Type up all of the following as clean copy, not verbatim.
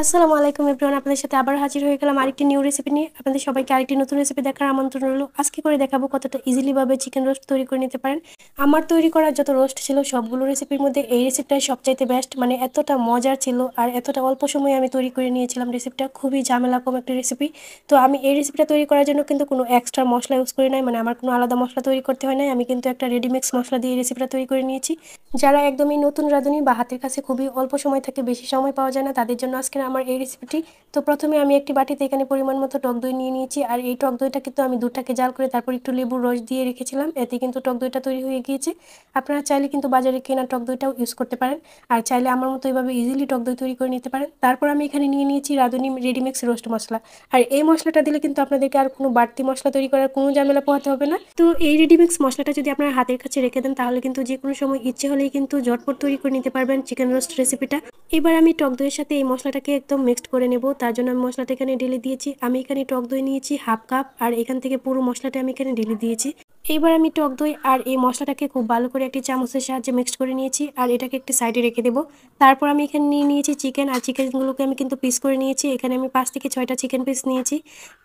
আসসালামু আলাইকুম এভরিওয়ান, আপনাদের সাথে আবার হাজির হয়ে গেলাম আরেকটি নিউ রেসিপি নিয়ে। আপনাদের সবাইকে আরেকটি নতুন রেসিপি দেখার আমন্ত্রণ রইল। আজকে করে দেখাবো কতটা ইজিলি ভাবে চিকেন রোস্ট তৈরি করে নিতে পারেন। আমার তৈরি করা যত রোস্ট ছিল সবগুলো রেসিপির মধ্যে এই রেসিপিটাই সবচাইতে বেস্ট, মানে এতটা মজার ছিল আর এতটা অল্প সময়ে আমি তৈরি করে নিয়েছিলাম। রেসিপিটা খুবই ঝামেলা কম একটা রেসিপি। তো আমি এই রেসিপিটা তৈরি করার জন্য কিন্তু কোনো এক্সট্রা মশলা ইউজ করি নাই, মানে আমার কোনো আলাদা মশলা তৈরি করতে হয় নাই। আমি কিন্তু একটা রেডিমিক্স মশলা দিয়ে এই রেসিপিটা তৈরি করে নিয়েছি। যারা একদমই নতুন রাঁধুনি বা হাতের কাছে খুবই অল্প সময় থাকে, বেশি সময় পাওয়া যায় না, তাদের জন্য আজকে আমার এই রেসিপিটি। তো প্রথমে আমি একটি বাটিতে এখানে পরিমাণ মতো টক দই নিয়ে নিয়েছি, আর এই টক দইটা কিন্তু আমি দুধটাকে জাল করে তারপর একটু লেবুর রস দিয়ে রেখেছিলাম, এতে কিন্তু টক দইটা তৈরি হয়ে গিয়েছে। আপনারা চাইলে কিন্তু বাজারে কেনা টক দইটাও ইউজ করতে পারেন, আর চাইলে আমার মতো এইভাবে ইজিলি টক দই তৈরি করে নিতে পারেন। তারপর আমি এখানে নিয়ে নিয়েছি রাঁধুনি রেডিমিক্স রোস্ট মশলা, আর এই মশলাটা দিলে কিন্তু আপনাদেরকে আর কোনো বাড়তি মশলা তৈরি করার কোনো ঝামেলা পোহাতে হবে না। তো এই রেডিমিক্স মশলাটা যদি আপনার হাতের কাছে রেখে দেন তাহলে কিন্তু যে কোনো সময় ইচ্ছে হলেই কিন্তু ঝটপট তৈরি করে নিতে পারবেন চিকেন রোস্ট রেসিপিটা। এবার আমি টক দইয়ের সাথে এই মশলাটাকে একদম মিক্সড করে নেব, তার জন্য আমি মশলাটা এখানে ঢেলে দিয়েছি। আমি এখানে টক দই নিয়েছি হাফ কাপ, আর এখান থেকে পুরো মশলাটা আমি এখানে ঢেলে দিয়েছি। এবার আমি টক দই আর এই মশলাটাকে খুব ভালো করে একটি চামচের সাহায্যে মিক্সড করে নিয়েছি, আর এটাকে একটি সাইডে রেখে দেবো। তারপর আমি এখানে নিয়ে নিয়েছি চিকেন, আর চিকেনগুলোকে আমি কিন্তু পিস করে নিয়েছি। এখানে আমি 5 থেকে 6টা চিকেন পিস নিয়েছি।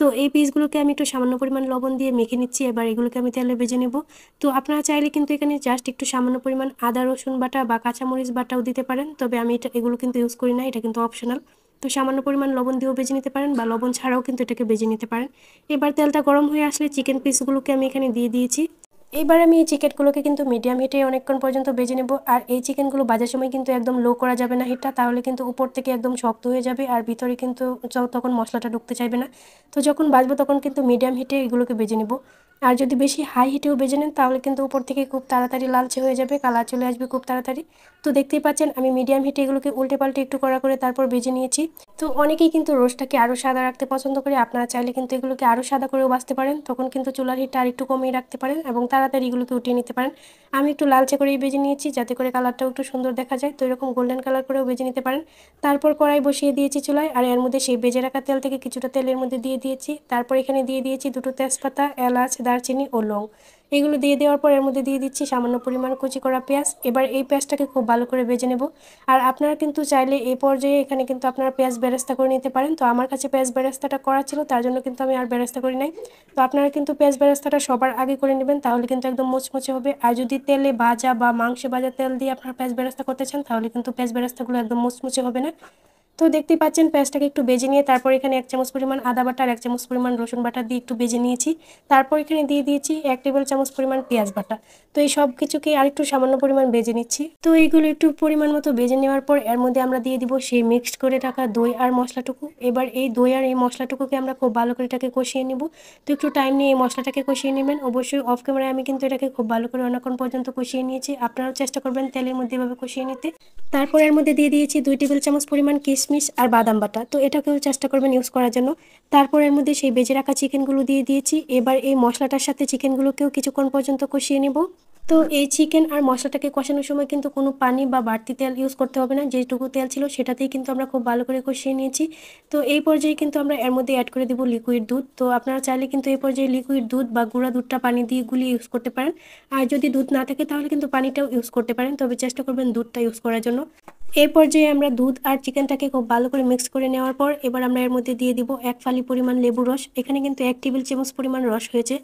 তো এই পিসগুলোকে আমি একটু সামান্য পরিমাণ লবণ দিয়ে মেখে নিচ্ছি, এবার এগুলোকে আমি তেলে ভেজে নেব। তো আপনারা চাইলে কিন্তু এখানে জাস্ট একটু সামান্য পরিমাণ আদা রসুন বাটা বা কাঁচামরিচ বাটাও দিতে পারেন, তবে আমি এগুলো কিন্তু ইউজ করি না, এটা কিন্তু অপশনাল। তো সামান্য পরিমাণ লবণ দিয়েও ভেজে নিতে পারেন বা লবণ ছাড়াও কিন্তু এটাকে ভেজে নিতে পারেন। এবার তেলটা গরম হয়ে আসলে চিকেন পিসগুলোকে আমি এখানে দিয়ে দিয়েছি। এবার আমি এই চিকেনগুলোকে কিন্তু মিডিয়াম হিটে অনেকক্ষণ পর্যন্ত ভেজে নেব, আর এই চিকেনগুলো ভাজার সময় কিন্তু একদম লো করা যাবে না হিটটা, তাহলে কিন্তু উপর থেকে একদম শক্ত হয়ে যাবে আর ভিতরে কিন্তু তখন মশলাটা ঢুকতে চাইবে না। তো যখন ভাজবো তখন কিন্তু মিডিয়াম হিটে এগুলোকে ভেজে নেব। আর যদি বেশি হাই হিটেও ভেজে নেন তাহলে কিন্তু উপর থেকে খুব তাড়াতাড়ি লালচে হয়ে যাবে, কালার চলে আসবে খুব তাড়াতাড়ি। তো দেখতেই পাচ্ছেন আমি মিডিয়াম হিটে এগুলোকে উল্টে পাল্টে একটু কড়া করে তারপর ভেজে নিয়েছি। তো অনেকেই কিন্তু রোস্টটাকে আরও সাদা রাখতে পছন্দ করে, আপনারা চাইলে কিন্তু এগুলোকে আরও সাদা করেও ভাজতে পারেন, তখন কিন্তু চুলার হিটটা আর একটু কমিয়ে রাখতে পারেন এবং তাড়াতাড়ি এগুলোকে উঠিয়ে নিতে পারেন। আমি একটু লালচে করেই ভেজে নিয়েছি যাতে করে কালারটাও একটু সুন্দর দেখা যায়, তো এরকম গোল্ডেন কালার করেও ভেজে নিতে পারেন। তারপর কড়াই বসিয়ে দিয়েছি চুলায়, আর এর মধ্যে সেই ভেজে রাখা তেল থেকে কিছুটা তেলের মধ্যে দিয়ে দিয়েছি। তারপর এখানে দিয়ে দিয়েছি দুটো তেজপাতা, এলাচ, দারচিনি ও লং। এগুলো দিয়ে দেওয়ার পর এর মধ্যে দিয়ে দিচ্ছি সামান্য পরিমাণ কুচি করা পেঁয়াজ। এবার এই পেঁয়াজটাকে খুব ভালো করে ভেজে নেব। আর আপনারা কিন্তু চাইলে এই পর্যায়ে এখানে কিন্তু আপনারা পেঁয়াজ বেরেস্তা করে নিতে পারেন, তো আমার কাছে পেঁয়াজ বেরেস্তাটা করা ছিল তার জন্য কিন্তু আমি আর বেরেস্তা করি নাই। তো আপনারা কিন্তু পেঁয়াজ বেরেস্তাটা সবার আগে করে নেবেন, তাহলে কিন্তু একদম মুচমুচে হবে। আর যদি তেলে ভাজা বা মাংসে ভাজা তেল দিয়ে আপনারা পেঁয়াজ বেরেস্তা করতে চান তাহলে কিন্তু পেঁয়াজ বেরেস্তাগুলো একদম মুচমুচে হবে না। তো দেখতেই পাচ্ছেন পেঁয়াজটাকে একটু ভেজে নিয়ে তারপর এখানে 1 চামচ পরিমাণ আদা বাটা আর 1 চামচ পরিমাণ রসুন বাটা দিয়ে একটু ভেজে নিয়েছি। তারপর এখানে দিয়ে দিয়েছি 1 টেবিল চামচ পরিমাণ পেঁয়াজ বাটা। তো এই সব কিছুকে আরেকটু সামান্য পরিমাণ ভেজে নিচ্ছি। তো এইগুলো একটু পরিমাণ মতো ভেজে নেওয়ার পর এর মধ্যে আমরা দিয়ে দিব সেই মিক্সড করে রাখা দই আর মশলাটুকু। এবার এই দই আর এই মশলাটুকুকে আমরা খুব ভালো করে এটাকে কষিয়ে নিব। তো একটু টাইম নিয়ে এই মশলাটাকে কষিয়ে নেবেন। অবশ্যই অফ ক্যামেরায় আমি কিন্তু এটাকে খুব ভালো করে অনেকক্ষণ পর্যন্ত কষিয়ে নিয়েছি, আপনারাও চেষ্টা করবেন তেলের মধ্যে এভাবে কষিয়ে নিতে। তারপর এর মধ্যে দিয়ে দিয়েছি 2 টেবিল চামচ পরিমাণ কিশমিশ আর বাদাম বাটা, তো এটাকেও চেষ্টা করবেন ইউজ করার জন্য। তারপর এর মধ্যে সেই ভেজে রাখা চিকেনগুলো দিয়ে দিয়েছি। এবার এই মশলাটার সাথে চিকেনগুলোকেও কিছুক্ষণ পর্যন্ত কষিয়ে নেব। তো এই চিকেন আর মশলাটাকে কষানোর সময় কিন্তু কোনো পানি বা বাড়তি তেল ইউজ করতে হবে না, যেটুকু তেল ছিল সেটাতেই কিন্তু আমরা খুব ভালো করে কষিয়ে নিয়েছি। তো এই পর্যায়ে কিন্তু আমরা এর মধ্যে অ্যাড করে দেব লিকুইড দুধ। তো আপনারা চাইলে কিন্তু এই পর্যায়ে লিকুইড দুধ বা গুঁড়া দুধটা পানি দিয়ে গুলিয়ে ইউজ করতে পারেন, আর যদি দুধ না থাকে তাহলে কিন্তু পানিটাও ইউজ করতে পারেন, তবে চেষ্টা করবেন দুধটা ইউজ করার জন্য। এই পর্যায়ে আমরা দুধ আর চিকেনটাকে খুব ভালো করে মিক্স করে নেওয়ার পর এবার আমরা এর মধ্যে দিয়ে দিব 1 ফালি পরিমাণ লেবু রস। এখানে কিন্তু 1 টেবিল চামচ পরিমাণ রস হয়েছে।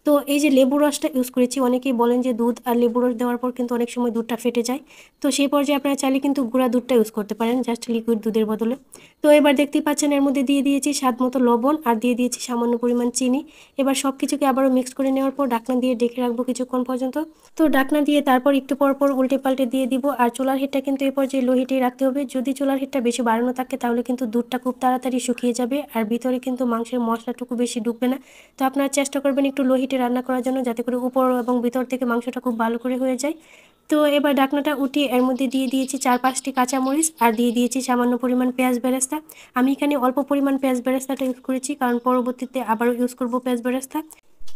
তো এই যে লেবু রসটা ইউজ করেছি, অনেকেই বলেন যে দুধ আর লেবু রস দেওয়ার পর কিন্তু অনেক সময় দুধটা ফেটে যায়। তো সেই পর্যায়ে আপনারা চাইলে কিন্তু গুঁড়া দুধটা ইউজ করতে পারেন জাস্ট লিকুইড দুধের বদলে। তো এবার দেখতেই পাচ্ছেন এর মধ্যে দিয়ে দিয়েছি স্বাদ মতো লবণ আর দিয়ে দিয়েছি সামান্য পরিমাণ চিনি। এবার সব কিছুকে আবারও মিক্স করে নেওয়ার পর ঢাকনা দিয়ে ঢেকে রাখবো কিছুক্ষণ পর্যন্ত। তো ঢাকনা দিয়ে তারপর একটু পর পর উল্টে পাল্টে দিয়ে দিব, আর চুলার হিটটা কিন্তু এই পর্যায়ে লো হিটেই রাখতে হবে। যদি চুলার হিটটা বেশি বাড়ানো থাকে তাহলে কিন্তু দুধটা খুব তাড়াতাড়ি শুকিয়ে যাবে আর ভিতরে কিন্তু মাংসের মশলাটুকু বেশি ঢুকবে না। তো আপনারা চেষ্টা করবেন একটু লো হিটে রান্না করার জন্য, যাতে করে উপর এবং ভিতর থেকে মাংসটা খুব ভালো করে হয়ে যায়। তো এবার ঢাকনাটা উঠিয়ে এর মধ্যে দিয়ে দিয়েছি 4-5টি কাঁচামরিচ আর দিয়ে দিয়েছি সামান্য পরিমাণ পেঁয়াজ বেরেস্তা। আমি এখানে অল্প পরিমাণ পেঁয়াজ বেরেস্তাটা ইউজ করেছি, কারণ পরবর্তীতে আবারও ইউজ করবো পেঁয়াজ বেরেস্তা।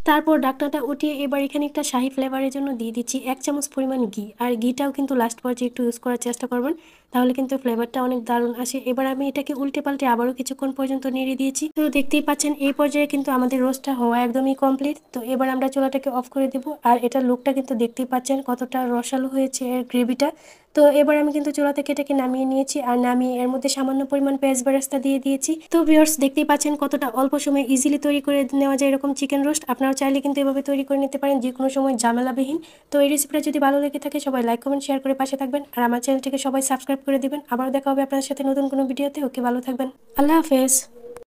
তারপর ঢাকনাটা উঠিয়ে এবার এখানে একটা শাহি ফ্লেভারের জন্য দিয়ে দিচ্ছি 1 চামচ পরিমাণ ঘি, আর ঘিটাও কিন্তু লাস্ট পর্যায়ে একটু ইউজ করার চেষ্টা করবেন। তাহলে কিন্তু ফ্লেভারটা অনেক দারুণ আসে। এবার আমি এটাকে উল্টে পাল্টে আবারও কিছুক্ষণ পর্যন্ত নেড়ে দিয়েছি। তো দেখতেই পাচ্ছেন এই পর্যায়ে কিন্তু আমাদের রোস্টটা হওয়া একদমই কমপ্লিট। তো এবার আমরা চুলাটাকে অফ করে দেবো। আর এটার লুকটা কিন্তু দেখতেই পাচ্ছেন কতটা রসালো হয়েছে এর গ্রেভিটা। তো এবার আমি কিন্তু চুলা থেকে এটাকে নামিয়ে নিয়েছি, আর নামিয়ে এর মধ্যে সামান্য পরিমাণ পেঁয়াজ বেরেস্তা দিয়ে দিয়েছি। তো ভিউয়ার্স দেখতেই পাচ্ছেন কতটা অল্প সময়ে ইজিলি তৈরি করে নেওয়া যায় এরকম চিকেন রোস্ট। আপনারা চাইলে কিন্তু এভাবে তৈরি করে নিতে পারেন যে কোনো সময় ঝামেলাবিহীন। তো এই রেসিপিটা যদি ভালো লেগে থাকে সবাই লাইক কমেন্ট শেয়ার করে পাশে থাকবেন, আর আমার চ্যানেলটিকে সবাই সাবস্ক্রাইব করে দিবেন। আবার দেখা হবে আপনাদের সাথে নতুন কোনো ভিডিওতে। ওকে, ভালো থাকবেন। আল্লাহ হাফেজ।